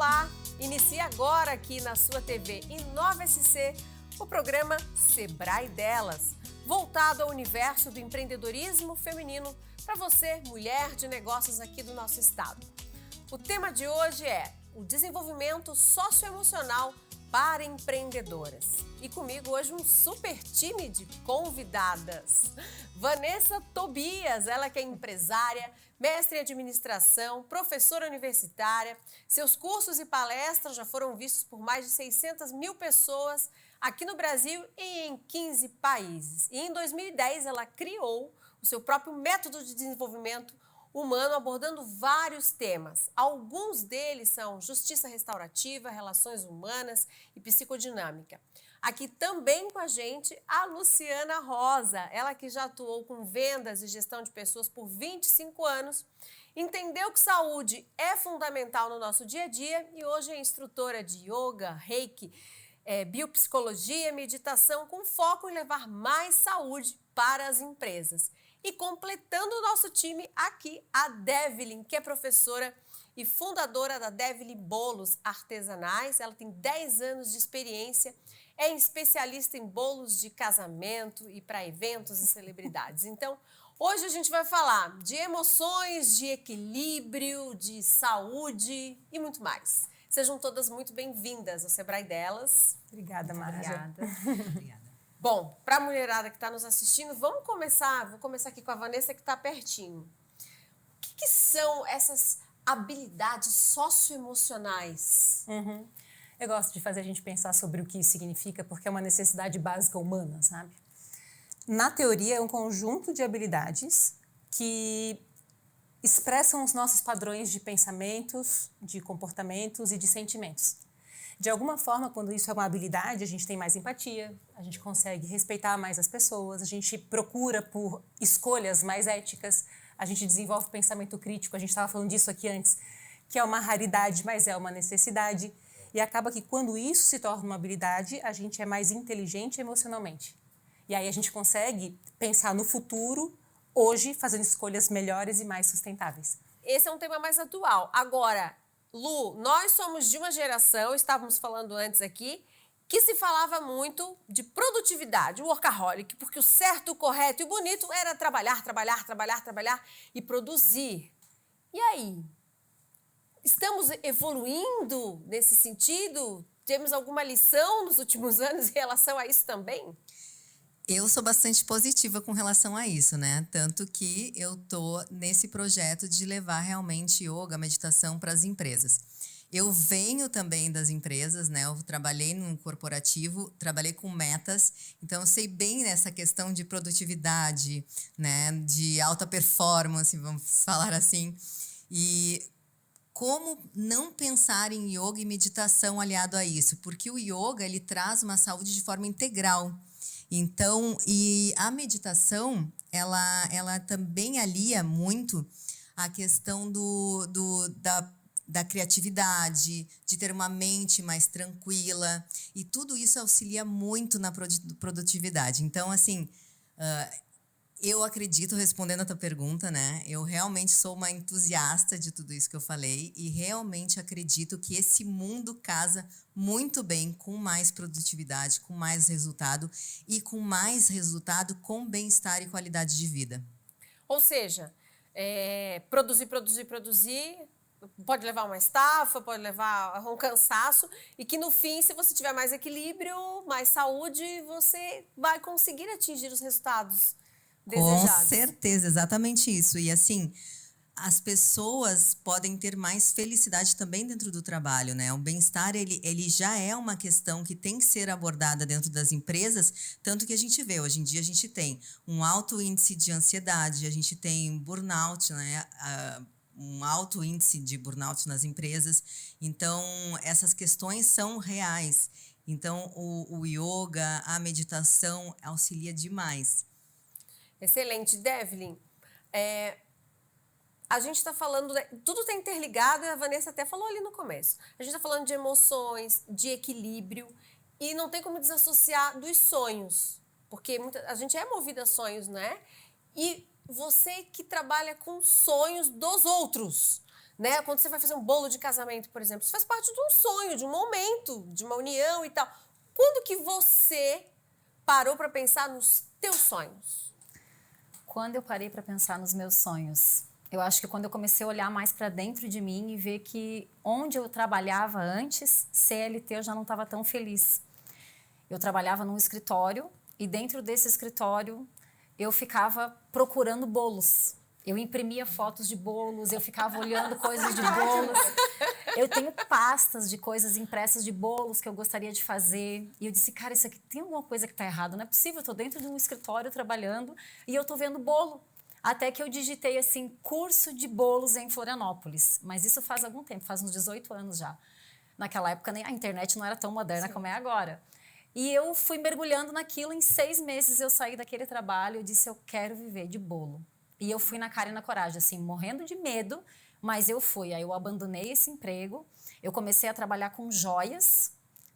Olá! Inicia agora aqui na sua TV Inova SC o programa Sebrae Delas, voltado ao universo do empreendedorismo feminino para você, mulher de negócios aqui do nosso estado. O tema de hoje é o desenvolvimento socioemocional para empreendedoras. E comigo hoje um super time de convidadas. Vanessa Tobias, ela que é empresária, mestre em administração, professora universitária. Seus cursos e palestras já foram vistos por mais de 600 mil pessoas aqui no Brasil e em 15 países. E em 2010 ela criou o seu próprio método de desenvolvimento humano, abordando vários temas. Alguns deles são justiça restaurativa, relações humanas e psicodinâmica. Aqui também com a gente a Luciana Rosa, ela que já atuou com vendas e gestão de pessoas por 25 anos, entendeu que saúde é fundamental no nosso dia a dia e hoje é instrutora de yoga, reiki, biopsicologia, meditação, com foco em levar mais saúde para as empresas. E completando o nosso time aqui, a Devlin, que é professora e fundadora da Devlin Bolos Artesanais. Ela tem 10 anos de experiência, é especialista em bolos de casamento e para eventos e celebridades. Então, hoje a gente vai falar de emoções, de equilíbrio, de saúde e muito mais. Sejam todas muito bem-vindas ao Sebrae Delas. Obrigada, Márcia. Obrigada. Bom, para a mulherada que está nos assistindo, vou começar aqui com a Vanessa, que está pertinho. O que são essas habilidades socioemocionais? Eu gosto de fazer a gente pensar sobre o que isso significa, porque é uma necessidade básica humana, sabe? Na teoria, é um conjunto de habilidades que expressam os nossos padrões de pensamentos, de comportamentos e de sentimentos. De alguma forma, quando isso é uma habilidade, a gente tem mais empatia, a gente consegue respeitar mais as pessoas, a gente procura por escolhas mais éticas, a gente desenvolve pensamento crítico, a gente estava falando disso aqui antes, que é uma raridade, mas é uma necessidade. E acaba que quando isso se torna uma habilidade, a gente é mais inteligente emocionalmente. E aí a gente consegue pensar no futuro, hoje, fazendo escolhas melhores e mais sustentáveis. Esse é um tema mais atual. Agora, Lu, nós somos de uma geração, estávamos falando antes aqui, que se falava muito de produtividade, o workaholic, porque o certo, o correto e o bonito era trabalhar e produzir. E aí? Estamos evoluindo nesse sentido? Temos alguma lição nos últimos anos em relação a isso também? Eu sou bastante positiva com relação a isso, né? Tanto que eu tô nesse projeto de levar realmente yoga, meditação para as empresas. Eu venho também das empresas, né? Eu trabalhei num corporativo, trabalhei com metas, então eu sei bem nessa questão de produtividade, né? De alta performance, vamos falar assim. E como não pensar em yoga e meditação aliado a isso? Porque o yoga, ele traz uma saúde de forma integral. Então, e a meditação, ela também alia muito a questão da criatividade, de ter uma mente mais tranquila, e tudo isso auxilia muito na produtividade. Então, assim, eu acredito, respondendo a tua pergunta, né? Eu realmente sou uma entusiasta de tudo isso que eu falei e realmente acredito que esse mundo casa muito bem com mais produtividade, com mais resultado e com mais resultado com bem-estar e qualidade de vida. Ou seja, produzir, pode levar uma estafa, pode levar um cansaço e que no fim, se você tiver mais equilíbrio, mais saúde, você vai conseguir atingir os resultados desejados. Com certeza, exatamente isso. E assim, as pessoas podem ter mais felicidade também dentro do trabalho, né? O bem-estar, ele já é uma questão que tem que ser abordada dentro das empresas, tanto que a gente vê, hoje em dia a gente tem um alto índice de ansiedade, a gente tem burnout, né? Um alto índice de burnout nas empresas. Então, essas questões são reais. Então, o yoga, a meditação auxilia demais. Excelente. Devlin, a gente está falando, tudo está interligado, e a Vanessa até falou ali no começo. A gente está falando de emoções, de equilíbrio, e não tem como desassociar dos sonhos, porque a gente é movida a sonhos, né? E você que trabalha com sonhos dos outros, né? Quando você vai fazer um bolo de casamento, por exemplo, isso faz parte de um sonho, de um momento, de uma união e tal. Quando que você parou para pensar nos teus sonhos? Quando eu parei para pensar nos meus sonhos, eu acho que quando eu comecei a olhar mais para dentro de mim e ver que onde eu trabalhava antes, CLT, eu já não estava tão feliz. Eu trabalhava num escritório e dentro desse escritório eu ficava procurando bolos. Eu imprimia fotos de bolos, eu ficava olhando coisas de bolos. Eu tenho pastas de coisas impressas de bolos que eu gostaria de fazer. E eu disse, cara, isso aqui tem alguma coisa que está errada. Não é possível, eu estou dentro de um escritório trabalhando e eu estou vendo bolo. Até que eu digitei, assim, curso de bolos em Florianópolis. Mas isso faz algum tempo, faz uns 18 anos já. Naquela época, nem a internet não era tão moderna como é agora. E eu fui mergulhando naquilo. Em 6 meses eu saí daquele trabalho e disse, eu quero viver de bolo. E eu fui na cara e na coragem, assim, morrendo de medo, mas eu fui. Aí eu abandonei esse emprego, eu comecei a trabalhar com joias,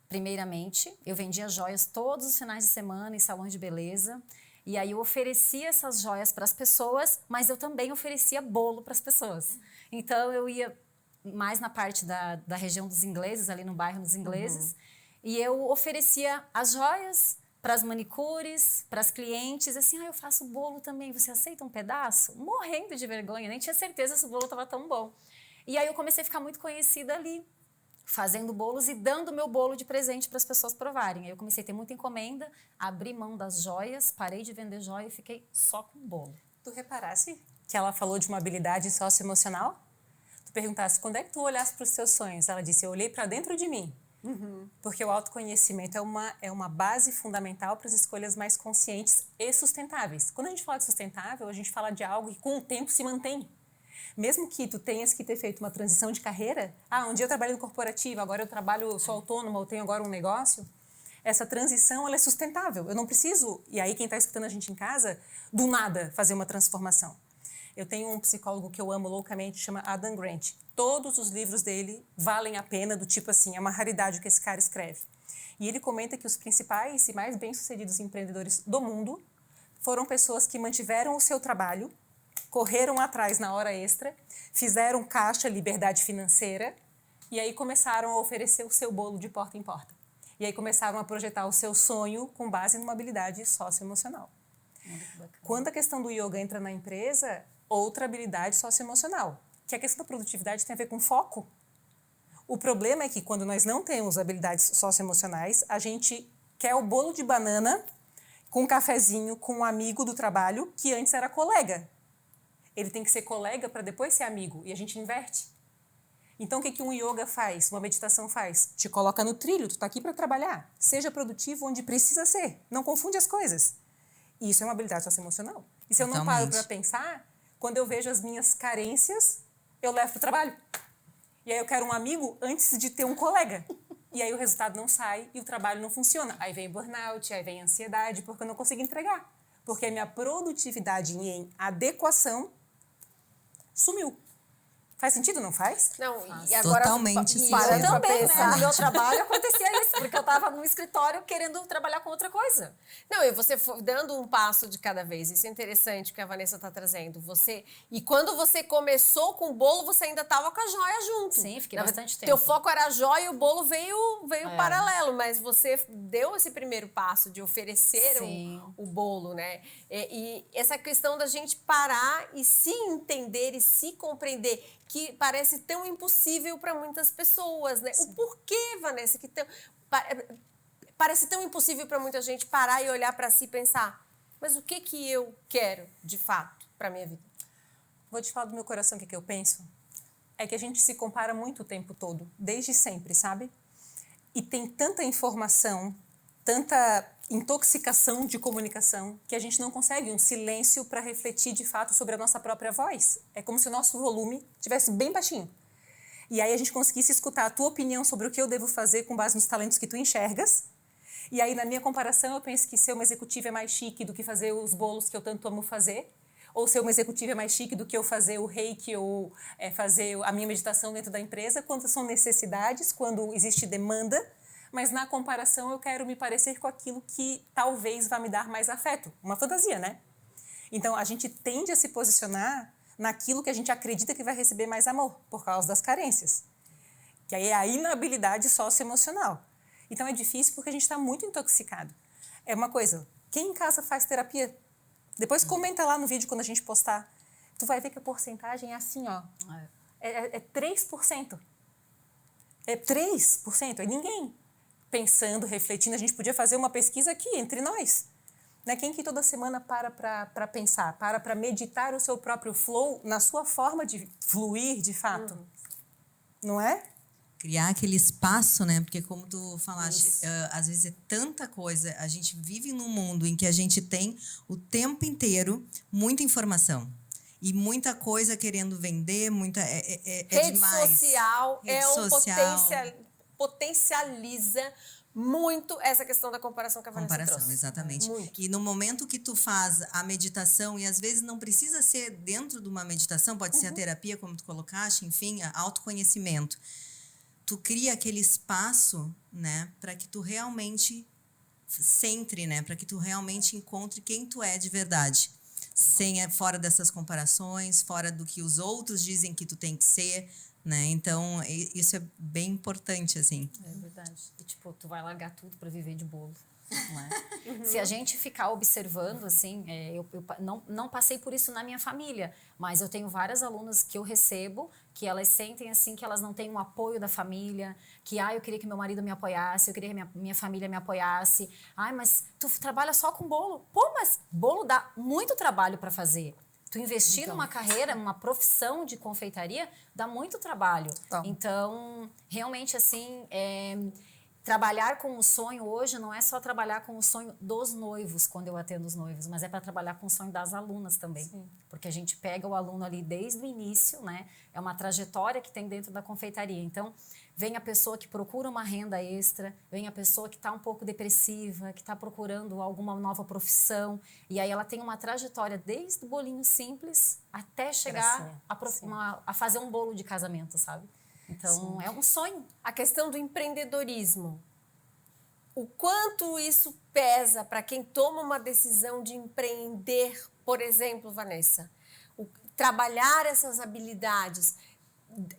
primeiramente. Eu vendia joias todos os finais de semana em salões de beleza. E aí eu oferecia essas joias para as pessoas, mas eu também oferecia bolo para as pessoas. Então eu ia mais na parte da região dos ingleses, ali no bairro dos ingleses, e eu oferecia as joias para as manicures, para as clientes, assim, eu faço bolo também, você aceita um pedaço? Morrendo de vergonha, nem tinha certeza se o bolo estava tão bom. E aí eu comecei a ficar muito conhecida ali, fazendo bolos e dando meu bolo de presente para as pessoas provarem. Aí eu comecei a ter muita encomenda, abri mão das joias, parei de vender joia e fiquei só com bolo. Tu reparasse que ela falou de uma habilidade socioemocional? Tu perguntasse, quando é que tu olhasse para os teus sonhos? Ela disse, eu olhei para dentro de mim. Porque o autoconhecimento é uma base fundamental para as escolhas mais conscientes e sustentáveis. Quando a gente fala de sustentável, a gente fala de algo que com o tempo se mantém. Mesmo que tu tenhas que ter feito uma transição de carreira, um dia eu trabalho no corporativo, agora eu sou autônoma, eu tenho agora um negócio, essa transição ela é sustentável. Eu não preciso, e aí quem está escutando a gente em casa, do nada fazer uma transformação. Eu tenho um psicólogo que eu amo loucamente, chama Adam Grant. Todos os livros dele valem a pena, do tipo assim, é uma raridade o que esse cara escreve. E ele comenta que os principais e mais bem-sucedidos empreendedores do mundo foram pessoas que mantiveram o seu trabalho, correram atrás na hora extra, fizeram caixa, liberdade financeira, e aí começaram a oferecer o seu bolo de porta em porta. E aí começaram a projetar o seu sonho com base numa habilidade socioemocional. Quando a questão do yoga entra na empresa, outra habilidade socioemocional, que a questão da produtividade tem a ver com foco. O problema é que quando nós não temos habilidades socioemocionais, a gente quer o bolo de banana com um cafezinho com um amigo do trabalho que antes era colega. Ele tem que ser colega para depois ser amigo, e a gente inverte. Então, o que um yoga faz? Uma meditação faz? Te coloca no trilho, tu está aqui para trabalhar. Seja produtivo onde precisa ser. Não confunde as coisas. Isso é uma habilidade socioemocional. E se eu não paro para pensar, quando eu vejo as minhas carências, eu levo para o trabalho. E aí eu quero um amigo antes de ter um colega. E aí o resultado não sai e o trabalho não funciona. Aí vem burnout, aí vem ansiedade, porque eu não consigo entregar. Porque a minha produtividade em adequação sumiu. Faz sentido, não faz? Não, e agora totalmente sim. Para também, pensar. né? No meu trabalho acontecia isso, porque eu estava no escritório querendo trabalhar com outra coisa. Não, e você foi dando um passo de cada vez. Isso é interessante o que a Vanessa está trazendo. E quando você começou com o bolo, você ainda estava com a joia junto. Sim, fiquei bastante tempo. Teu foco era a joia e o bolo veio paralelo, mas você deu esse primeiro passo de oferecer o bolo, né? E essa questão da gente parar e se entender e se compreender, que parece tão impossível para muitas pessoas, né? Sim. O porquê, Vanessa, que parece tão impossível para muita gente parar e olhar para si e pensar, mas o que eu quero, de fato, para minha vida? Vou te falar do meu coração, o que eu penso. É que a gente se compara muito o tempo todo, desde sempre, sabe? E tem tanta informação, tanta intoxicação de comunicação, que a gente não consegue um silêncio para refletir de fato sobre a nossa própria voz. É como se o nosso volume estivesse bem baixinho. E aí a gente conseguisse escutar a tua opinião sobre o que eu devo fazer com base nos talentos que tu enxergas. E aí, na minha comparação, eu penso que ser uma executiva é mais chique do que fazer os bolos que eu tanto amo fazer. Ou ser uma executiva é mais chique do que eu fazer o reiki ou fazer a minha meditação dentro da empresa, quando são necessidades, quando existe demanda. Mas na comparação eu quero me parecer com aquilo que talvez vá me dar mais afeto. Uma fantasia, né? Então a gente tende a se posicionar naquilo que a gente acredita que vai receber mais amor, por causa das carências. Que aí é a inabilidade socioemocional. Então é difícil porque a gente está muito intoxicado. É uma coisa, quem em casa faz terapia? Depois comenta lá no vídeo quando a gente postar. Tu vai ver que a porcentagem é assim, ó. É 3%. É 3%. É ninguém pensando, refletindo. A gente podia fazer uma pesquisa aqui, entre nós. Né? Quem que toda semana para pensar, para meditar o seu próprio flow na sua forma de fluir, de fato? Não é? Criar aquele espaço, né? Porque como tu falaste, às vezes é tanta coisa. A gente vive num mundo em que a gente tem o tempo inteiro muita informação. E muita coisa querendo vender, muita... Rede demais. social Rede social. Potencializa muito essa questão da comparação que a Vanessa trouxe. Comparação, exatamente. Muito. E no momento que tu faz a meditação, e às vezes não precisa ser dentro de uma meditação, pode ser a terapia, como tu colocaste, enfim, autoconhecimento. Tu cria aquele espaço, né, para que tu realmente centre, né, para que tu realmente encontre quem tu é de verdade. Fora dessas comparações, fora do que os outros dizem que tu tem que ser, né? Então, isso é bem importante, assim. É verdade. E, tipo, tu vai largar tudo para viver de bolo. Não é? Se a gente ficar observando, assim, eu não passei por isso na minha família, mas eu tenho várias alunas que eu recebo que elas sentem, assim, que elas não têm um apoio da família, que, eu queria que meu marido me apoiasse, eu queria que minha família me apoiasse. Mas tu trabalha só com bolo. Pô, mas bolo dá muito trabalho para fazer. Tu investir numa carreira, numa profissão de confeitaria, dá muito trabalho. Então, realmente, assim, trabalhar com o sonho hoje não é só trabalhar com o sonho dos noivos, quando eu atendo os noivos, mas é para trabalhar com o sonho das alunas também. Sim. Porque a gente pega o aluno ali desde o início, né? É uma trajetória que tem dentro da confeitaria. Então, vem a pessoa que procura uma renda extra, vem a pessoa que está um pouco depressiva, que está procurando alguma nova profissão, e aí ela tem uma trajetória desde o bolinho simples até chegar a fazer um bolo de casamento, sabe? Então, é um sonho. A questão do empreendedorismo. O quanto isso pesa para quem toma uma decisão de empreender, por exemplo, Vanessa? Trabalhar essas habilidades.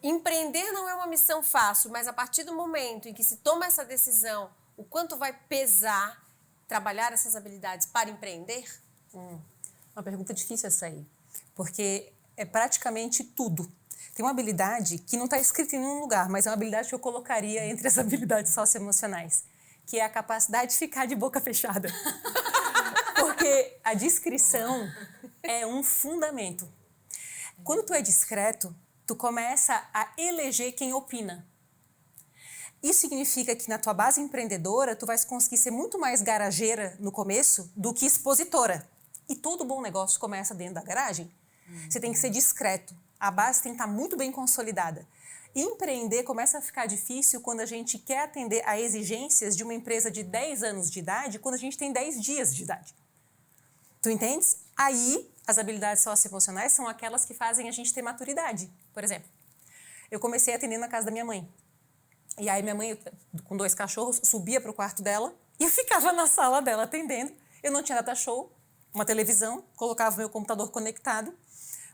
Empreender não é uma missão fácil, mas a partir do momento em que se toma essa decisão, o quanto vai pesar trabalhar essas habilidades para empreender? Uma pergunta difícil essa aí, porque é praticamente tudo. Tem uma habilidade que não está escrita em nenhum lugar, mas é uma habilidade que eu colocaria entre as habilidades socioemocionais, que é a capacidade de ficar de boca fechada. Porque a discrição é um fundamento. Quando tu é discreto, tu começa a eleger quem opina. Isso significa que na tua base empreendedora, tu vai conseguir ser muito mais garageira no começo do que expositora. E todo bom negócio começa dentro da garagem. Você tem que ser discreto. A base tem que estar muito bem consolidada. Empreender começa a ficar difícil quando a gente quer atender a exigências de uma empresa de 10 anos de idade, quando a gente tem 10 dias de idade. Tu entendes? Aí, as habilidades socioemocionais são aquelas que fazem a gente ter maturidade. Por exemplo, eu comecei atendendo na casa da minha mãe. E aí minha mãe, com 2 cachorros, subia para o quarto dela e eu ficava na sala dela atendendo. Eu não tinha data show, uma televisão, colocava meu computador conectado,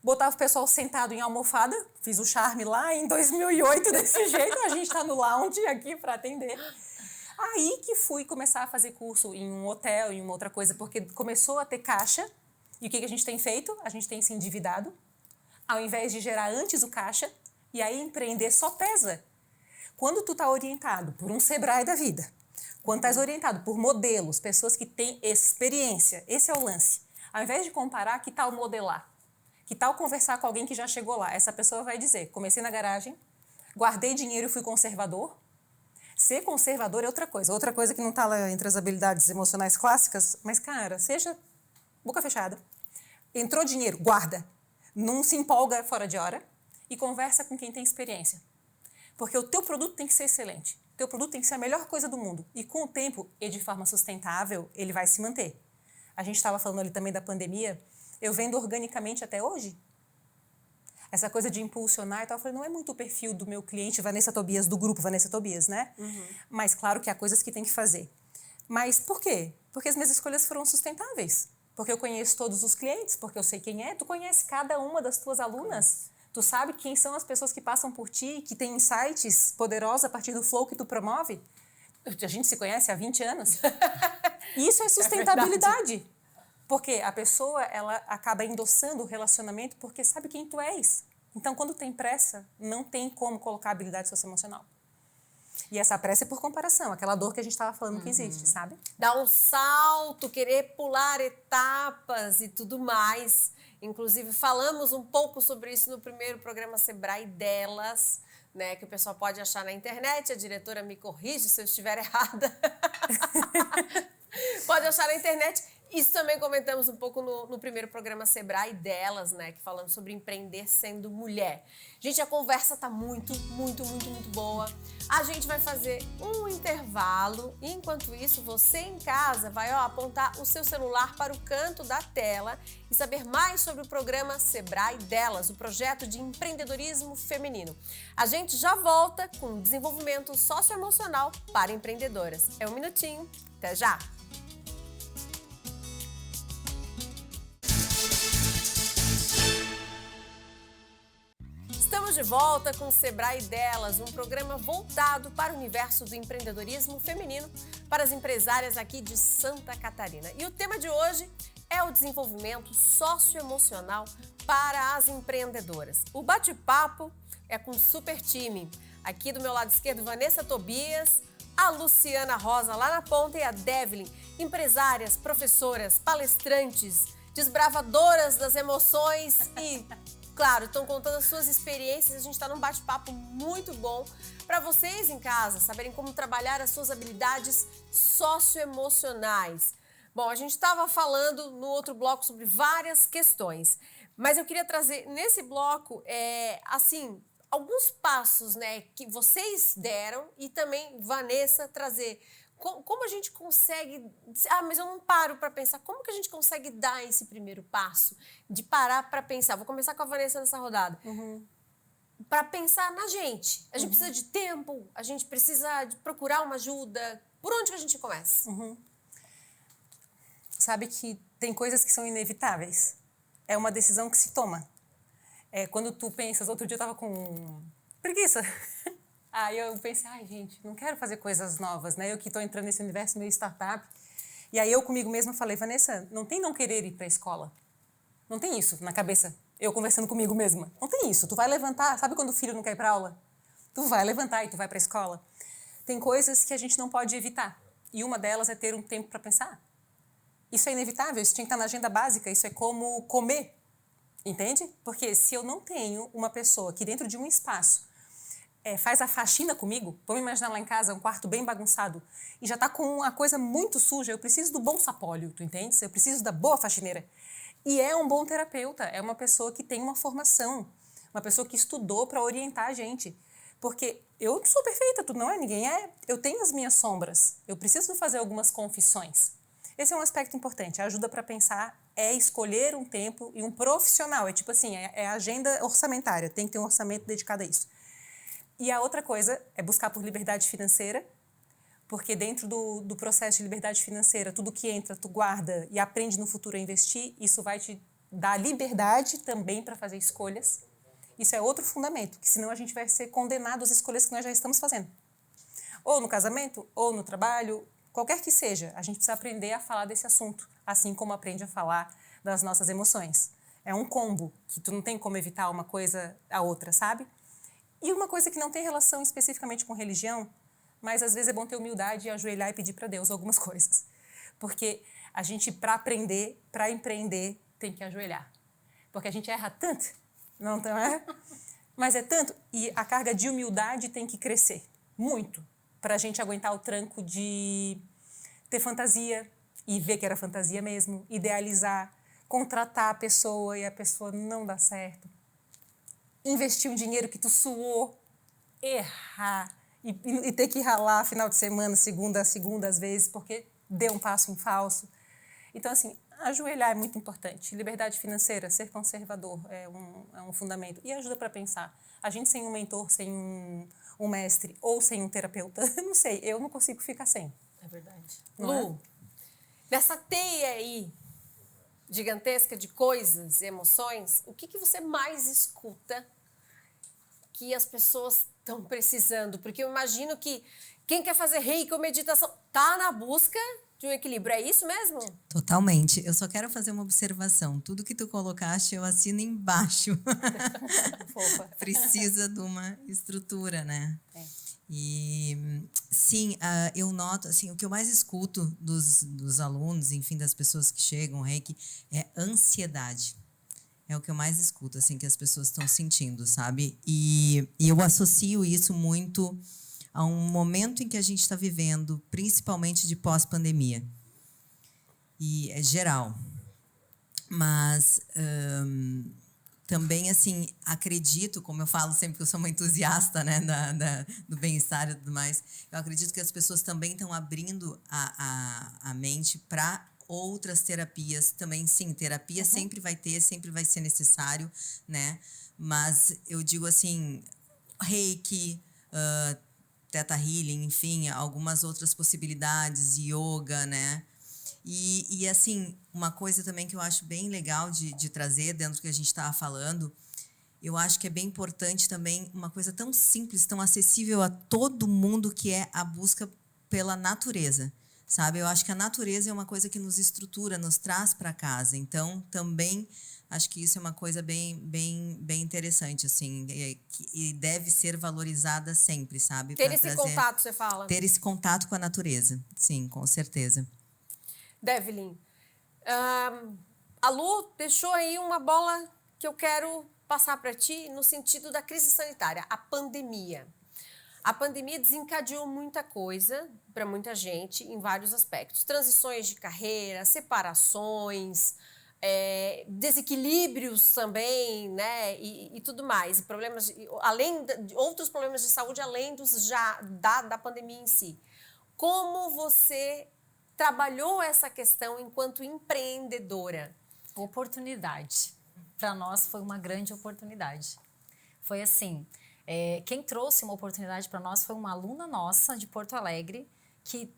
botava o pessoal sentado em almofada, fiz o charme lá em 2008 desse jeito, a gente está no lounge aqui para atender. Aí que fui começar a fazer curso em um hotel, em uma outra coisa, porque começou a ter caixa. E o que a gente tem feito? A gente tem se endividado, ao invés de gerar antes o caixa, e aí empreender só pesa. Quando tu tá orientado por um Sebrae da vida, quando estás orientado por modelos, pessoas que têm experiência, esse é o lance. Ao invés de comparar, que tal modelar? Que tal conversar com alguém que já chegou lá? Essa pessoa vai dizer, comecei na garagem, guardei dinheiro e fui conservador. Ser conservador é outra coisa que não está lá entre as habilidades emocionais clássicas, mas, cara, seja boca fechada. Entrou dinheiro, guarda. Não se empolga fora de hora e conversa com quem tem experiência. Porque o teu produto tem que ser excelente. O teu produto tem que ser a melhor coisa do mundo. E com o tempo, e de forma sustentável, ele vai se manter. A gente estava falando ali também da pandemia. Eu vendo organicamente até hoje. Essa coisa de impulsionar e tal, eu falei, não é muito o perfil do meu cliente Vanessa Tobias, do grupo Vanessa Tobias, né? Mas claro que há coisas que tem que fazer. Mas por quê? Porque as minhas escolhas foram sustentáveis. Porque eu conheço todos os clientes, porque eu sei quem é. Tu conhece cada uma das tuas alunas. Tu sabe quem são as pessoas que passam por ti, que têm insights poderosos a partir do flow que tu promove. A gente se conhece há 20 anos. Isso é sustentabilidade. Porque a pessoa, ela acaba endossando o relacionamento porque sabe quem tu és. Então, quando tem pressa, não tem como colocar habilidade socioemocional. E essa pressa é por comparação, aquela dor que a gente estava falando que existe, sabe? Dar um salto, querer pular etapas e tudo mais. Inclusive, falamos um pouco sobre isso no primeiro programa Sebrae Delas, né? Que o pessoal pode achar na internet. A diretora me corrige se eu estiver errada. Pode achar na internet. Isso também comentamos um pouco no primeiro programa Sebrae Delas, né? Que falamos sobre empreender sendo mulher. Gente, a conversa tá muito boa. A gente vai fazer um intervalo e, enquanto isso, você em casa vai apontar o seu celular para o canto da tela e saber mais sobre o programa Sebrae Delas, o projeto de empreendedorismo feminino. A gente já volta com desenvolvimento socioemocional para empreendedoras. É um minutinho. Até já! Estamos de volta com o Sebrae Delas, um programa voltado para o universo do empreendedorismo feminino para as empresárias aqui de Santa Catarina. E o tema de hoje é o desenvolvimento socioemocional para as empreendedoras. O bate-papo é com um super time. Aqui do meu lado esquerdo, Vanessa Tobias, a Luciana Rosa lá na ponta e a Devlin, empresárias, professoras, palestrantes, desbravadoras das emoções e... Claro, estão contando as suas experiências, a gente está num bate-papo muito bom para vocês em casa saberem como trabalhar as suas habilidades socioemocionais. Bom, a gente estava falando no outro bloco sobre várias questões, mas eu queria trazer nesse bloco, alguns passos, né, que vocês deram e também, Vanessa, trazer. Como a gente consegue... mas eu não paro para pensar. Como que a gente consegue dar esse primeiro passo? De parar para pensar. Vou começar com a Vanessa nessa rodada. Para pensar na gente. A gente precisa de tempo, a gente precisa de procurar uma ajuda. Por onde que a gente começa? Sabe que tem coisas que são inevitáveis. É uma decisão que se toma. Quando tu pensas... Outro dia eu estava com preguiça. Aí eu pensei, gente, não quero fazer coisas novas, né? Eu que estou entrando nesse universo meio startup. E aí eu comigo mesma falei, Vanessa, não tem não querer ir para a escola. Não tem isso na cabeça. Eu conversando comigo mesma. Não tem isso. Tu vai levantar, sabe quando o filho não quer ir para aula? Tu vai levantar e tu vai para a escola. Tem coisas que a gente não pode evitar. E uma delas é ter um tempo para pensar. Isso é inevitável, isso tinha que estar na agenda básica, isso é como comer. Entende? Porque se eu não tenho uma pessoa que dentro de um espaço faz a faxina comigo, vamos imaginar lá em casa um quarto bem bagunçado e já está com a coisa muito suja, eu preciso do bom sapólio, tu entende? Eu preciso da boa faxineira. E é um bom terapeuta, é uma pessoa que tem uma formação, uma pessoa que estudou para orientar a gente. Porque eu sou perfeita, tu não é, ninguém é. Eu tenho as minhas sombras, eu preciso fazer algumas confissões. Esse é um aspecto importante, a ajuda para pensar é escolher um tempo e um profissional, é tipo assim, é agenda orçamentária, tem que ter um orçamento dedicado a isso. E a outra coisa é buscar por liberdade financeira, porque dentro do processo de liberdade financeira, tudo que entra, tu guarda e aprende no futuro a investir, isso vai te dar liberdade também para fazer escolhas. Isso é outro fundamento, que senão a gente vai ser condenado às escolhas que nós já estamos fazendo. Ou no casamento, ou no trabalho, qualquer que seja, a gente precisa aprender a falar desse assunto, assim como aprende a falar das nossas emoções. É um combo, que tu não tem como evitar uma coisa a outra, sabe? E uma coisa que não tem relação especificamente com religião, mas às vezes é bom ter humildade e ajoelhar e pedir para Deus algumas coisas. Porque a gente, para aprender, para empreender, tem que ajoelhar. Porque a gente erra tanto, não é? Mas é tanto. E a carga de humildade tem que crescer, muito, para a gente aguentar o tranco de ter fantasia e ver que era fantasia mesmo, idealizar, contratar a pessoa e a pessoa não dá certo. Investir um dinheiro que tu suou, errar e ter que ralar final de semana, segunda a segunda, às vezes, porque deu um passo em falso. Então, assim, ajoelhar é muito importante. Liberdade financeira, ser conservador é um fundamento. E ajuda para pensar. A gente sem um mentor, sem um mestre ou sem um terapeuta, não sei, eu não consigo ficar sem. É verdade. Lu, nessa teia aí gigantesca de coisas, emoções, o que você mais escuta que as pessoas estão precisando? Porque eu imagino que quem quer fazer reiki ou meditação tá na busca de um equilíbrio. É isso mesmo? Totalmente. Eu só quero fazer uma observação. Tudo que tu colocaste, eu assino embaixo. Precisa de uma estrutura, né? E sim, eu noto, assim, o que eu mais escuto dos alunos, enfim, das pessoas que chegam, reiki, é ansiedade. É o que eu mais escuto, assim, que as pessoas estão sentindo, sabe? E eu associo isso muito a um momento em que a gente está vivendo, principalmente de pós-pandemia. E é geral. Mas também, assim, acredito, como eu falo sempre que eu sou uma entusiasta, né, do bem-estar e tudo mais, eu acredito que as pessoas também estão abrindo a mente para outras terapias também. Sim, terapia sempre vai ter, sempre vai ser necessário, né? Mas eu digo assim, reiki, Theta Healing, enfim, algumas outras possibilidades, yoga, né? E assim, uma coisa também que eu acho bem legal de trazer dentro do que a gente estava falando, eu acho que é bem importante também uma coisa tão simples, tão acessível a todo mundo, que é a busca pela natureza, sabe? Eu acho que a natureza é uma coisa que nos estrutura, nos traz para casa. Então, também acho que isso é uma coisa bem interessante, assim, e deve ser valorizada sempre, sabe? Ter esse contato, você fala? Ter esse contato com a natureza, sim, com certeza. Devlin, a Lu deixou aí uma bola que eu quero passar para ti no sentido da crise sanitária, a pandemia. A pandemia desencadeou muita coisa para muita gente em vários aspectos. Transições de carreira, separações, desequilíbrios também, né, e tudo mais. E problemas, além de outros problemas de saúde, além dos da pandemia em si. Como você trabalhou essa questão enquanto empreendedora? Oportunidade. Para nós foi uma grande oportunidade. Foi assim, quem trouxe uma oportunidade para nós foi uma aluna nossa de Porto Alegre, que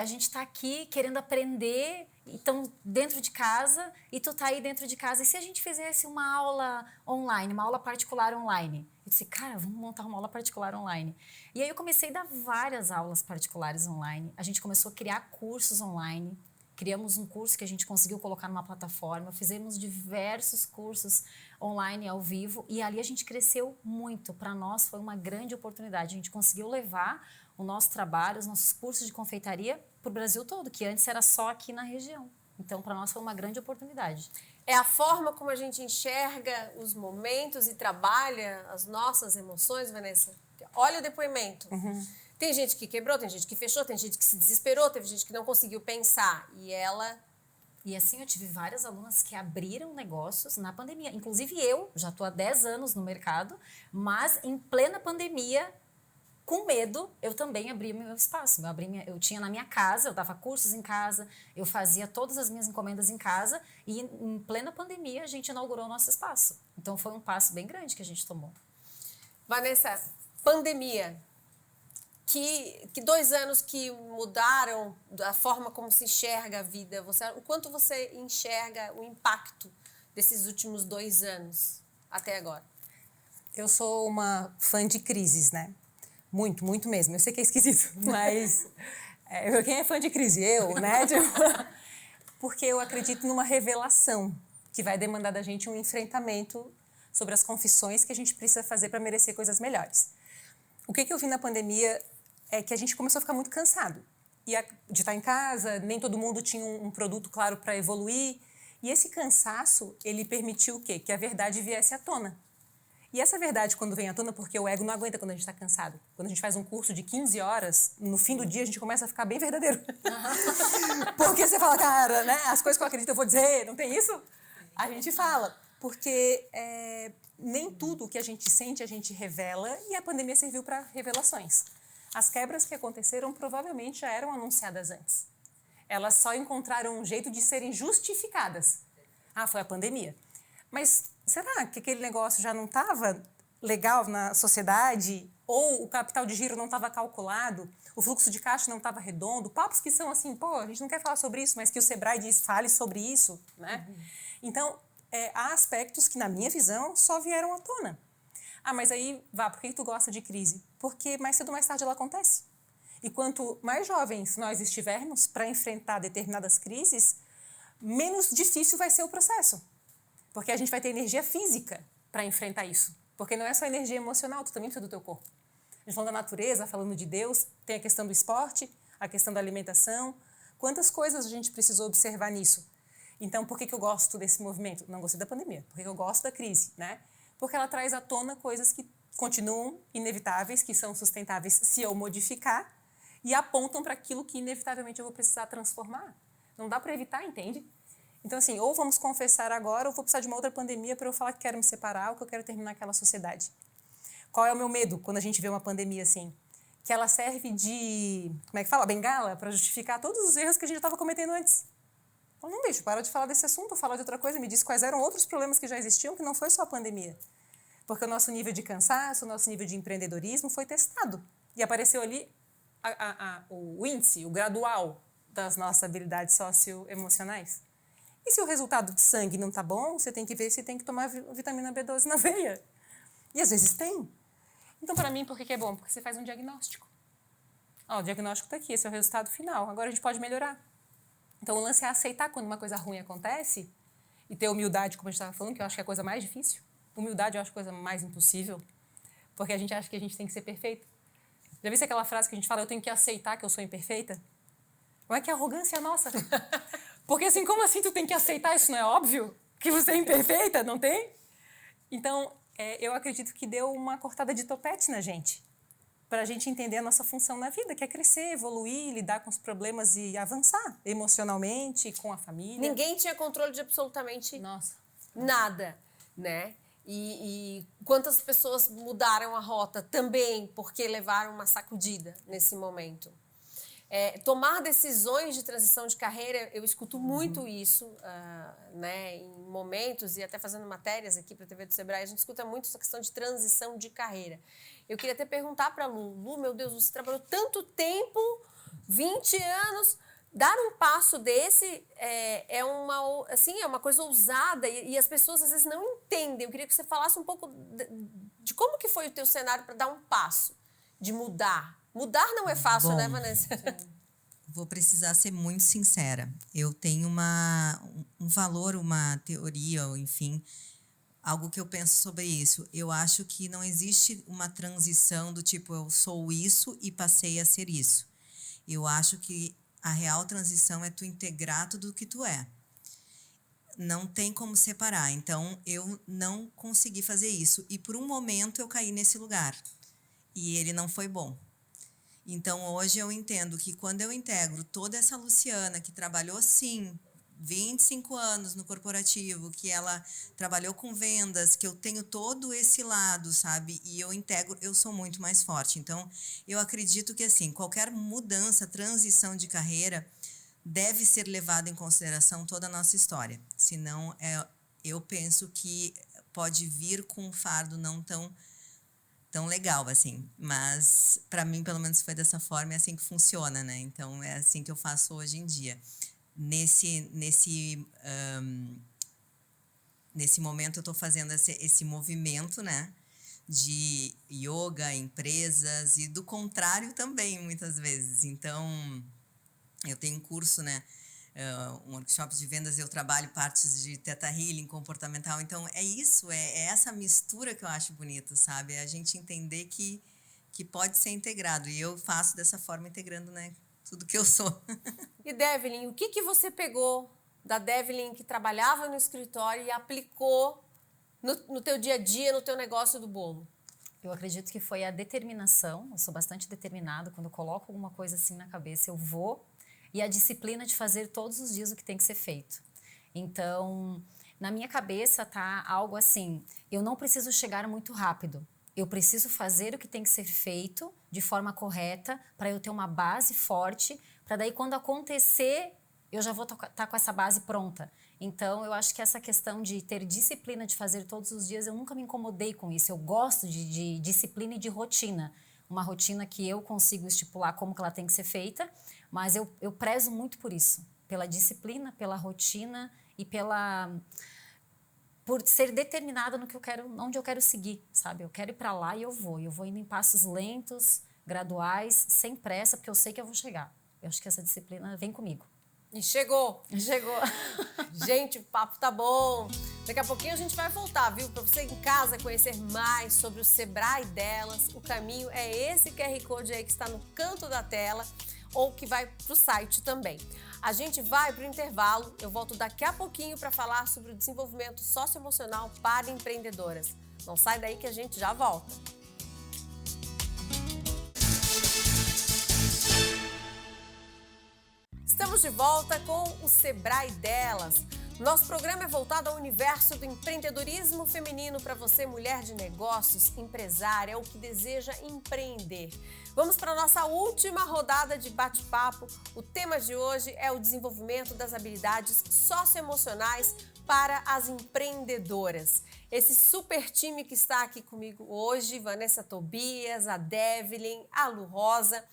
a gente está aqui querendo aprender, então dentro de casa, e tu tá aí dentro de casa, e se a gente fizesse uma aula online, uma aula particular online? Eu disse, cara, vamos montar uma aula particular online. E aí eu comecei a dar várias aulas particulares online, a gente começou a criar cursos online, criamos um curso que a gente conseguiu colocar numa plataforma, fizemos diversos cursos online, ao vivo, e ali a gente cresceu muito. Para nós foi uma grande oportunidade, a gente conseguiu levar o nosso trabalho, os nossos cursos de confeitaria para o Brasil todo, que antes era só aqui na região. Então, para nós foi uma grande oportunidade. É a forma como a gente enxerga os momentos e trabalha as nossas emoções, Vanessa? Olha o depoimento. Tem gente que quebrou, tem gente que fechou, tem gente que se desesperou, teve gente que não conseguiu pensar. E assim, eu tive várias alunas que abriram negócios na pandemia. Inclusive eu, já estou há 10 anos no mercado, mas em plena pandemia, com medo, eu também abri meu espaço. Eu tinha na minha casa, eu dava cursos em casa, eu fazia todas as minhas encomendas em casa, e em plena pandemia a gente inaugurou o nosso espaço. Então foi um passo bem grande que a gente tomou. Vanessa, pandemia, que 2 anos que mudaram a forma como se enxerga a vida. O quanto você enxerga o impacto desses últimos 2 anos até agora? Eu sou uma fã de crises, né? Muito, muito mesmo. Eu sei que é esquisito, mas quem é fã de crise? Eu, né? Porque eu acredito numa revelação que vai demandar da gente um enfrentamento sobre as confissões que a gente precisa fazer para merecer coisas melhores. O que eu vi na pandemia é que a gente começou a ficar muito cansado. De estar em casa, nem todo mundo tinha um produto claro para evoluir. E esse cansaço, ele permitiu o quê? Que a verdade viesse à tona. E essa verdade, quando vem à tona, porque o ego não aguenta quando a gente está cansado. Quando a gente faz um curso de 15 horas, no fim do dia a gente começa a ficar bem verdadeiro. Porque você fala, cara, né, as coisas que eu acredito eu vou dizer, não tem isso? A gente fala. Porque nem tudo que a gente sente a gente revela, e a pandemia serviu para revelações. As quebras que aconteceram provavelmente já eram anunciadas antes. Elas só encontraram um jeito de serem justificadas. Ah, foi a pandemia. Mas será que aquele negócio já não estava legal na sociedade ou o capital de giro não estava calculado, o fluxo de caixa não estava redondo, papos que são assim, pô, a gente não quer falar sobre isso, mas que o Sebrae diz, fale sobre isso, né? Então, há aspectos que, na minha visão, só vieram à tona. Ah, mas aí, por que tu gosta de crise? Porque mais cedo ou mais tarde ela acontece. E quanto mais jovens nós estivermos para enfrentar determinadas crises, menos difícil vai ser o processo. Porque a gente vai ter energia física para enfrentar isso. Porque não é só energia emocional, tu também precisa do teu corpo. A gente falando da natureza, falando de Deus, tem a questão do esporte, a questão da alimentação. Quantas coisas a gente precisou observar nisso? Então, por que eu gosto desse movimento? Não gostei da pandemia. Por que eu gosto da crise, né? Porque ela traz à tona coisas que continuam inevitáveis, que são sustentáveis se eu modificar, e apontam para aquilo que inevitavelmente eu vou precisar transformar. Não dá para evitar, entende? Então, assim, ou vamos confessar agora, ou vou precisar de uma outra pandemia para eu falar que quero me separar ou que eu quero terminar aquela sociedade. Qual é o meu medo quando a gente vê uma pandemia assim? Que ela serve de, como é que fala? Bengala para justificar todos os erros que a gente estava cometendo antes. Então, não deixa, para de falar desse assunto, fala de outra coisa, me diz quais eram outros problemas que já existiam, que não foi só a pandemia. Porque o nosso nível de cansaço, o nosso nível de empreendedorismo foi testado. E apareceu ali o índice, o gradual das nossas habilidades socioemocionais. E se o resultado de sangue não está bom, você tem que ver se tem que tomar vitamina B12 na veia. E às vezes tem. Então, para mim, por que é bom? Porque você faz um diagnóstico. O diagnóstico está aqui, esse é o resultado final. Agora a gente pode melhorar. Então, o lance é aceitar quando uma coisa ruim acontece e ter humildade, como a gente estava falando, que eu acho que é a coisa mais difícil. Humildade eu acho a coisa mais impossível, porque a gente acha que a gente tem que ser perfeito. Já viu aquela frase que a gente fala, eu tenho que aceitar que eu sou imperfeita? Não é que arrogância nossa? Porque assim, como assim tu tem que aceitar? Isso não é óbvio? Que você é imperfeita? Não tem? Então, eu acredito que deu uma cortada de topete na gente, para a gente entender a nossa função na vida, que é crescer, evoluir, lidar com os problemas e avançar emocionalmente, com a família. Ninguém tinha controle de absolutamente Nossa. nada, né? E quantas pessoas mudaram a rota também porque levaram uma sacudida nesse momento. Tomar decisões de transição de carreira, eu escuto muito isso, né, em momentos, e até fazendo matérias aqui para a TV do Sebrae, a gente escuta muito essa questão de transição de carreira. Eu queria até perguntar para a Lu, meu Deus, você trabalhou tanto tempo, 20 anos, dar um passo desse é uma coisa ousada e as pessoas às vezes não entendem. Eu queria que você falasse um pouco de como que foi o teu cenário para dar um passo, de mudar. Mudar não é fácil, né, Vanessa? Vou precisar ser muito sincera. Eu tenho um valor, uma teoria, ou enfim, algo que eu penso sobre isso. Eu acho que não existe uma transição do tipo, eu sou isso e passei a ser isso. Eu acho que a real transição é tu integrar tudo o que tu é. Não tem como separar. Então, eu não consegui fazer isso. E por um momento eu caí nesse lugar. E ele não foi bom. Então, hoje eu entendo que quando eu integro toda essa Luciana, que trabalhou, sim, 25 anos no corporativo, que ela trabalhou com vendas, que eu tenho todo esse lado, sabe? E eu integro, eu sou muito mais forte. Então, eu acredito que, assim, qualquer mudança, transição de carreira, deve ser levada em consideração toda a nossa história. Senão, eu penso que pode vir com um fardo não tão legal, assim. Mas, para mim, pelo menos, foi dessa forma, é assim que funciona, né? Então, é assim que eu faço hoje em dia. Nesse momento, eu estou fazendo esse movimento, né? De yoga, empresas, e do contrário também, muitas vezes. Então, eu tenho um curso, né? Um workshop de vendas, eu trabalho partes de Theta Healing, comportamental. Então, é isso, é essa mistura que eu acho bonito, sabe? É a gente entender que pode ser integrado. E eu faço dessa forma, integrando, né, tudo que eu sou. E Devlin, o que você pegou da Devlin que trabalhava no escritório e aplicou no teu dia a dia, no teu negócio do bolo? Eu acredito que foi a determinação. Eu sou bastante determinada. Quando eu coloco alguma coisa assim na cabeça, eu vou. E a disciplina de fazer todos os dias o que tem que ser feito. Então, na minha cabeça tá algo assim, eu não preciso chegar muito rápido. Eu preciso fazer o que tem que ser feito de forma correta para eu ter uma base forte, para daí quando acontecer, eu já vou estar com essa base pronta. Então, eu acho que essa questão de ter disciplina de fazer todos os dias, eu nunca me incomodei com isso. Eu gosto de disciplina e de rotina. Uma rotina que eu consigo estipular como que ela tem que ser feita, mas eu prezo muito por isso. Pela disciplina, pela rotina e por ser determinada no que eu quero, onde eu quero seguir, sabe? Eu quero ir para lá e eu vou. Eu vou indo em passos lentos, graduais, sem pressa, porque eu sei que eu vou chegar. Eu acho que essa disciplina vem comigo. E chegou! Chegou! Gente, o papo tá bom! Daqui a pouquinho a gente vai voltar, viu? Para você em casa conhecer mais sobre o Sebrae Delas. O caminho é esse QR Code aí que está no canto da tela ou que vai pro site também. A gente vai pro intervalo. Eu volto daqui a pouquinho para falar sobre o desenvolvimento socioemocional para empreendedoras. Não sai daí que a gente já volta. Estamos de volta com o Sebrae Delas. Nosso programa é voltado ao universo do empreendedorismo feminino para você, mulher de negócios, empresária ou que deseja empreender. Vamos para a nossa última rodada de bate-papo. O tema de hoje é o desenvolvimento das habilidades socioemocionais para as empreendedoras. Esse super time que está aqui comigo hoje, Vanessa Tobias, a Devlin, a Lu Rosa.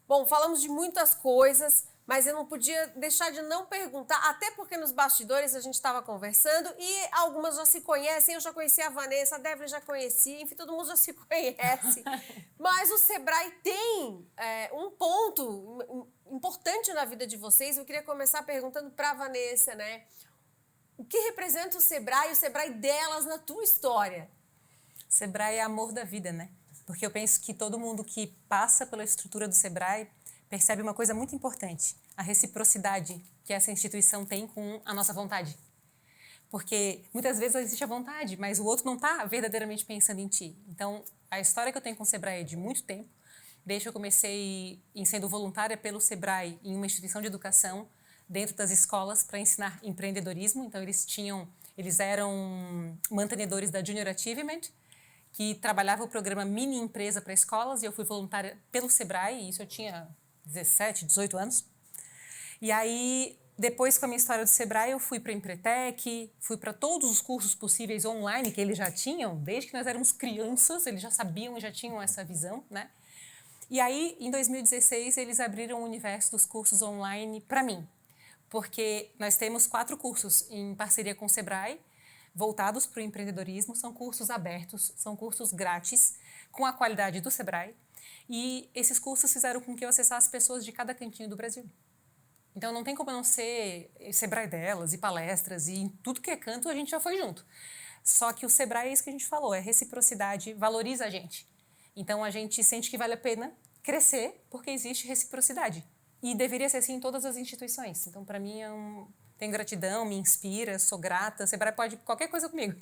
Bom, falamos de muitas coisas, mas eu não podia deixar de não perguntar, até porque nos bastidores a gente estava conversando e algumas já se conhecem, eu já conheci a Vanessa, a Devlin já conhecia, enfim, todo mundo já se conhece. Mas o Sebrae tem um ponto importante na vida de vocês. Eu queria começar perguntando para a Vanessa, né? O que representa o Sebrae Delas na tua história? Sebrae é amor da vida, né? Porque eu penso que todo mundo que passa pela estrutura do Sebrae percebe uma coisa muito importante, a reciprocidade que essa instituição tem com a nossa vontade. Porque muitas vezes existe a vontade, mas o outro não está verdadeiramente pensando em ti. Então, a história que eu tenho com o Sebrae é de muito tempo. Desde que eu comecei em sendo voluntária pelo Sebrae em uma instituição de educação dentro das escolas para ensinar empreendedorismo. Então, eles eram mantenedores da Junior Achievement, que trabalhava o programa Mini Empresa para escolas, e eu fui voluntária pelo Sebrae, e isso eu tinha 17, 18 anos. E aí, depois com a minha história do Sebrae, eu fui para a Empretec, fui para todos os cursos possíveis online que eles já tinham, desde que nós éramos crianças, eles já sabiam e já tinham essa visão, né? E aí, em 2016, eles abriram o universo dos cursos online para mim, porque nós temos 4 cursos em parceria com o Sebrae, voltados para o empreendedorismo, são cursos abertos, são cursos grátis, com a qualidade do Sebrae, e esses cursos fizeram com que eu acessasse pessoas de cada cantinho do Brasil. Então, não tem como não ser Sebrae Delas e palestras, e em tudo que é canto a gente já foi junto. Só que o Sebrae é isso que a gente falou, é reciprocidade, valoriza a gente. Então, a gente sente que vale a pena crescer porque existe reciprocidade. E deveria ser assim em todas as instituições. Então, para mim, tenho gratidão, me inspira, sou grata. Sebrae pode qualquer coisa comigo.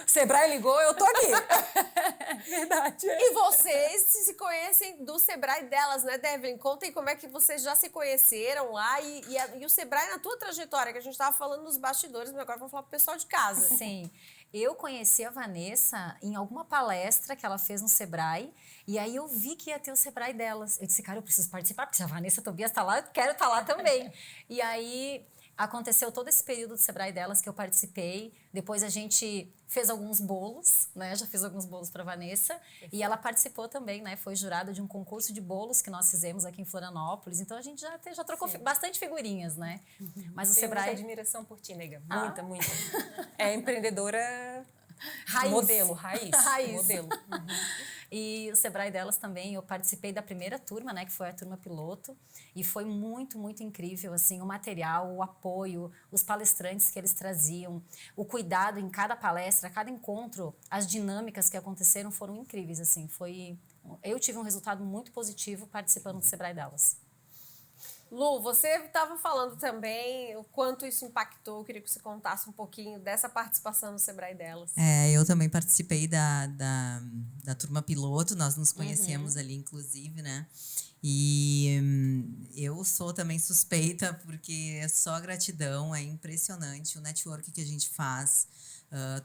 Sebrae ligou, eu tô aqui. Verdade. E vocês se conhecem do Sebrae Delas, né, Devlin? Contem como é que vocês já se conheceram lá e o Sebrae na tua trajetória, que a gente estava falando nos bastidores, mas agora vamos falar pro pessoal de casa. Sim. Eu conheci a Vanessa em alguma palestra que ela fez no Sebrae, e aí eu vi que ia ter o Sebrae Delas. Eu disse, cara, eu preciso participar, porque se a Vanessa Tobias está lá, eu quero estar lá também. E aí aconteceu todo esse período do Sebrae Delas que eu participei. Depois a gente fez alguns bolos, né? Já fiz alguns bolos para Vanessa. E ela participou também, né? Foi jurada de um concurso de bolos que nós fizemos aqui em Florianópolis. Então a gente já trocou bastante figurinhas, né? Mas o Tenho Sebrae... muita admiração por ti, nega. Muita, muita. É empreendedora Raiz. Modelo, raiz. Modelo. E o Sebrae Delas também, eu participei da primeira turma, né, que foi a turma piloto, e foi muito, muito incrível, assim, o material, o apoio, os palestrantes que eles traziam, o cuidado em cada palestra, cada encontro, as dinâmicas que aconteceram foram incríveis, assim, eu tive um resultado muito positivo participando do Sebrae Delas. Lu, você estava falando também o quanto isso impactou. Eu queria que você contasse um pouquinho dessa participação no Sebrae Delas. Eu também participei da turma piloto, nós nos conhecemos ali, inclusive, né? E eu sou também suspeita, porque é só gratidão, é impressionante o network que a gente faz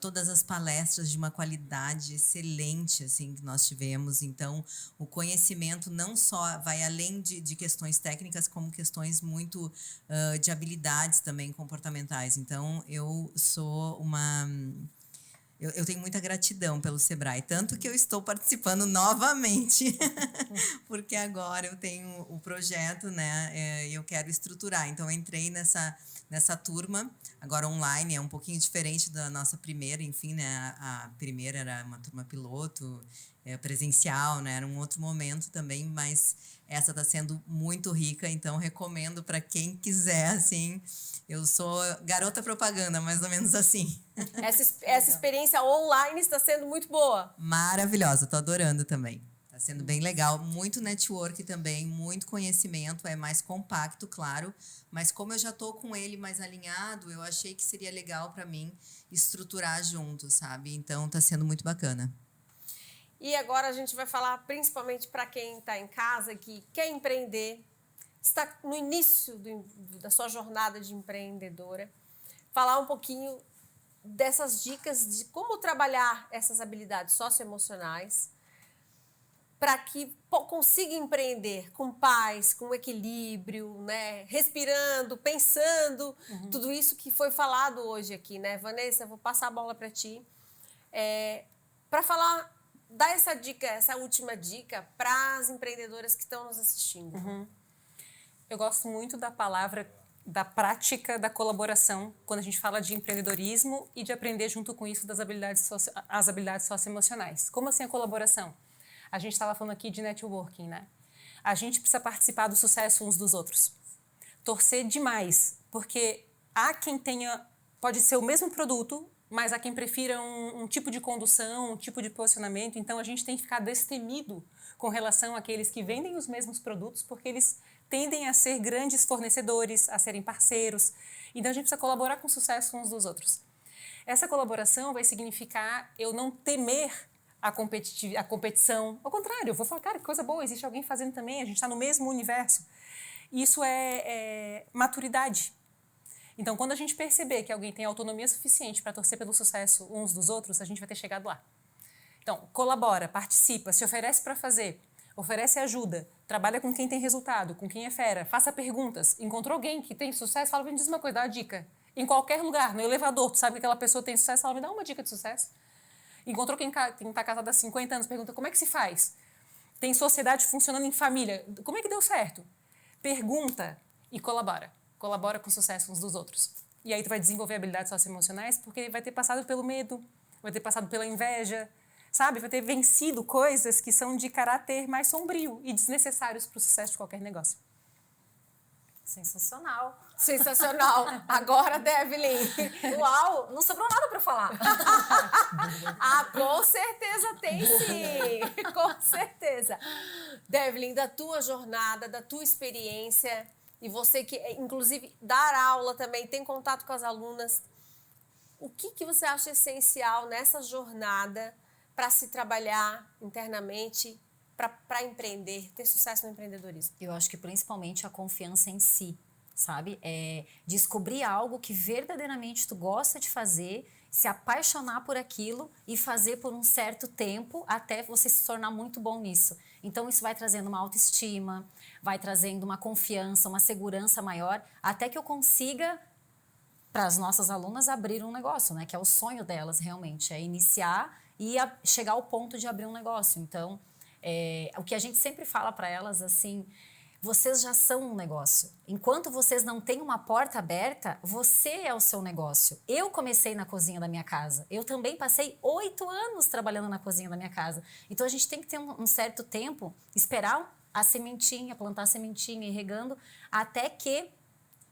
todas as palestras de uma qualidade excelente, assim, que nós tivemos. Então, o conhecimento não só vai além de questões técnicas, como questões muito de habilidades também comportamentais. Então, eu tenho muita gratidão pelo Sebrae, tanto que eu estou participando novamente, porque agora eu tenho o projeto, né? Eu quero estruturar. Então, eu entrei nessa turma, agora online, é um pouquinho diferente da nossa primeira, enfim, né? A primeira era uma turma piloto, presencial, né? Era um outro momento também, mas essa está sendo muito rica, então recomendo para quem quiser, assim. Eu sou garota propaganda, mais ou menos assim. Essa experiência online está sendo muito boa. Maravilhosa, tô adorando também. Tá sendo bem legal, muito network também, muito conhecimento, é mais compacto, claro, mas como eu já tô com ele mais alinhado, eu achei que seria legal para mim estruturar junto, sabe? Então tá sendo muito bacana. E agora a gente vai falar principalmente para quem está em casa, que quer empreender, está no início da sua jornada de empreendedora, falar um pouquinho dessas dicas de como trabalhar essas habilidades socioemocionais para que consiga empreender com paz, com equilíbrio, né? Respirando, pensando, tudo isso que foi falado hoje aqui, né? Vanessa, eu vou passar a bola para ti, para falar, dar essa dica, essa última dica para as empreendedoras que estão nos assistindo. Eu gosto muito da palavra, da prática da colaboração, quando a gente fala de empreendedorismo e de aprender junto com isso as habilidades socioemocionais. Como assim a colaboração? A gente estava falando aqui de networking, né? A gente precisa participar do sucesso uns dos outros. Torcer demais, porque há quem tenha, pode ser o mesmo produto, mas há quem prefira um tipo de condução, um tipo de posicionamento. Então, a gente tem que ficar destemido com relação àqueles que vendem os mesmos produtos, porque eles tendem a ser grandes fornecedores, a serem parceiros. Então, a gente precisa colaborar com o sucesso uns dos outros. Essa colaboração vai significar eu não temer a competição. Ao contrário, eu vou falar, cara, que coisa boa, existe alguém fazendo também, a gente está no mesmo universo. Isso é maturidade. Então, quando a gente perceber que alguém tem autonomia suficiente para torcer pelo sucesso uns dos outros, a gente vai ter chegado lá. Então, colabora, participa, se oferece para fazer, oferece ajuda, trabalha com quem tem resultado, com quem é fera, faça perguntas. Encontrou alguém que tem sucesso? Fala, me diz uma coisa, dá uma dica. Em qualquer lugar, no elevador, tu sabe que aquela pessoa tem sucesso? Fala, me dá uma dica de sucesso. Encontrou quem está casado há 50 anos, pergunta, como é que se faz? Tem sociedade funcionando em família, como é que deu certo? Pergunta e colabora. Colabora com o sucesso uns dos outros. E aí tu vai desenvolver habilidades socioemocionais porque vai ter passado pelo medo, vai ter passado pela inveja, sabe? Vai ter vencido coisas que são de caráter mais sombrio e desnecessários para o sucesso de qualquer negócio. Sensacional. Sensacional. Agora, Devlin. Uau, não sobrou nada para falar. Com certeza tem sim. Com certeza. Devlin, da tua jornada, da tua experiência, e você que, inclusive, dar aula também, tem contato com as alunas, o que você acha essencial nessa jornada para se trabalhar internamente, para empreender, ter sucesso no empreendedorismo? Eu acho que principalmente a confiança em si, sabe? Descobrir algo que verdadeiramente tu gosta de fazer, se apaixonar por aquilo e fazer por um certo tempo até você se tornar muito bom nisso. Então, isso vai trazendo uma autoestima, vai trazendo uma confiança, uma segurança maior, até que eu consiga, para as nossas alunas, abrir um negócio, né? Que é o sonho delas, realmente, é iniciar e chegar ao ponto de abrir um negócio. Então, o que a gente sempre fala para elas, assim, vocês já são um negócio. Enquanto vocês não têm uma porta aberta, você é o seu negócio. Eu comecei na cozinha da minha casa. Eu também passei 8 anos trabalhando na cozinha da minha casa. Então, a gente tem que ter um certo tempo, esperar a sementinha, plantar a sementinha e regando, até que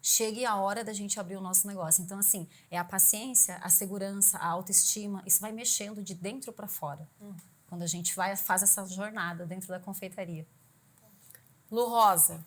chegue a hora da gente abrir o nosso negócio. Então, assim, é a paciência, a segurança, a autoestima, isso vai mexendo de dentro para fora. Quando a gente faz essa jornada dentro da confeitaria. Lu Rosa.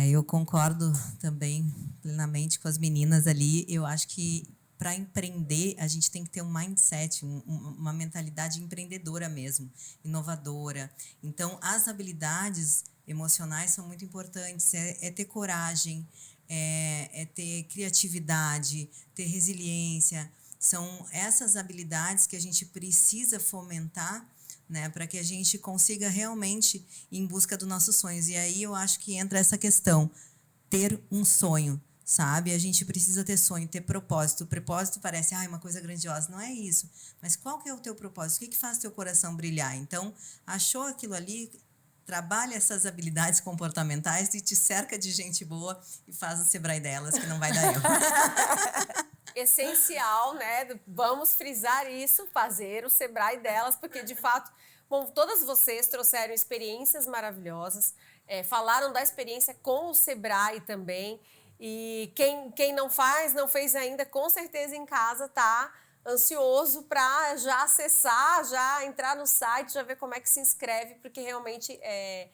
Eu concordo também plenamente com as meninas ali. Eu acho que para empreender, a gente tem que ter um mindset, uma mentalidade empreendedora mesmo, inovadora. Então, as habilidades emocionais são muito importantes. É ter coragem, é ter criatividade, ter resiliência, São essas habilidades que a gente precisa fomentar, né, para que a gente consiga realmente ir em busca dos nossos sonhos. E aí eu acho que entra essa questão, ter um sonho, sabe? A gente precisa ter sonho, ter propósito. O propósito parece uma coisa grandiosa, não é isso. Mas qual que é o teu propósito? O que faz teu coração brilhar? Então, achou aquilo ali, trabalha essas habilidades comportamentais e te cerca de gente boa e faz o Sebrae delas, que não vai dar erro. Essencial, né? Vamos frisar isso, fazer o Sebrae delas, porque de fato, bom, todas vocês trouxeram experiências maravilhosas, falaram da experiência com o Sebrae também, e quem não fez ainda, com certeza em casa tá ansioso para já acessar, já entrar no site, já ver como é que se inscreve, porque realmente é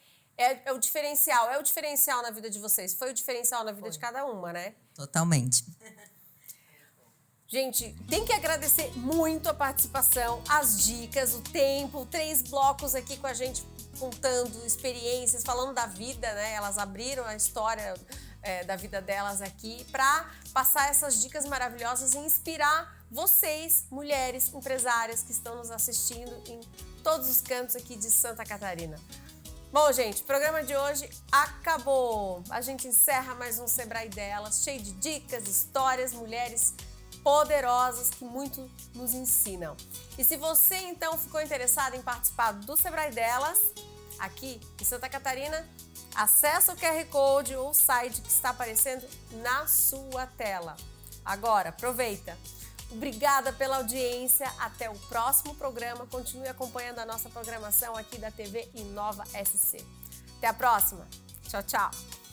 o diferencial na vida de vocês, foi o diferencial na vida de cada uma, né? Totalmente. Gente, tem que agradecer muito a participação, as dicas, o tempo, 3 blocos aqui com a gente, contando experiências, falando da vida, né? Elas abriram a história da vida delas aqui para passar essas dicas maravilhosas e inspirar vocês, mulheres empresárias que estão nos assistindo em todos os cantos aqui de Santa Catarina. Bom, gente, o programa de hoje acabou. A gente encerra mais um Sebrae delas, cheio de dicas, histórias, mulheres poderosas que muito nos ensinam. E se você então ficou interessado em participar do Sebrae delas, aqui em Santa Catarina, acessa o QR Code ou o site que está aparecendo na sua tela. Agora, aproveita. Obrigada pela audiência. Até o próximo programa. Continue acompanhando a nossa programação aqui da TV Inova SC. Até a próxima. Tchau, tchau.